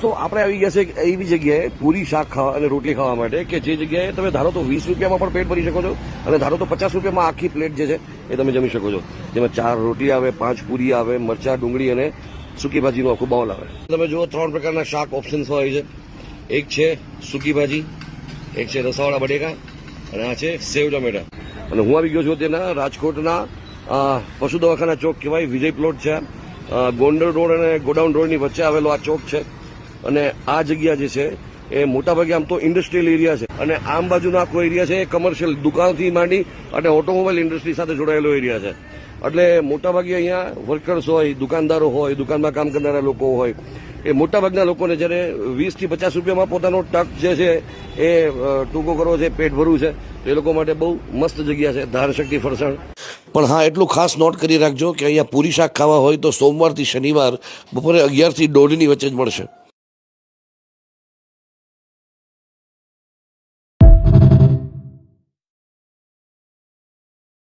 તો આપણે આવી ગયા છે એવી જગ્યાએ પૂરી શાક ખાવા અને રોટલી ખાવા માટે કે જે જગ્યાએ તમે ધારો તો 20 રૂપિયામાં પણ પેટ ભરી શકો છો અને ધારો તો 50 રૂપિયામાં આખી પ્લેટ જે છે એ તમે જમી શકો છો, જેમાં 4 રોટી આવે, 5 પૂરી આવે, મરચા, ડુંગળી અને સૂકી ભાજીનું આખું બાઉલ આવે. તમે જુઓ 3 પ્રકારના શાક ઓપ્શન્સ હોય છે. એક છે સૂકી ભાજી, એક છે રસાવાળા બટેકા અને આ છે સેવ ટમેટા. અને હું આવી ગયો છું તેના રાજકોટના પશુ દવાખાના ચોક કહેવાય, વિજય પ્લોટ છે, ગોંડલ રોડ અને ગોડાઉન રોડની વચ્ચે આવેલો આ ચોક છે. અને આ જગ્યા જે છે એ મોટાભાગે આમ તો ઇન્ડસ્ટ્રીયલ એરિયા છે અને આમ બાજુનો આખો એરિયા છે એ કમર્શિયલ દુકાનથી માંડી અને ઓટોમોબાઈલ ઇન્ડસ્ટ્રી સાથે જોડાયેલો એરિયા છે. એટલે મોટાભાગે અહીંયા વર્કર્સ હોય, દુકાનદારો હોય, દુકાનમાં કામ કરનારા લોકો હોય, એ મોટાભાગના લોકોને જ્યારે 20 થી 50 રૂપિયામાં પોતાનો ટક જે છે એ ટૂંકો કરવો છે, પેટ ભરવું છે, તો એ લોકો માટે બહુ મસ્ત જગ્યા છે ધારશક્તિ ફરસાણ. પણ હા, એટલું ખાસ નોટ કરી રાખજો કે અહીંયા પૂરી શાક ખાવા હોય તો સોમવારથી શનિવાર બપોરે 11 થી 1:30 વચ્ચે જ મળશે.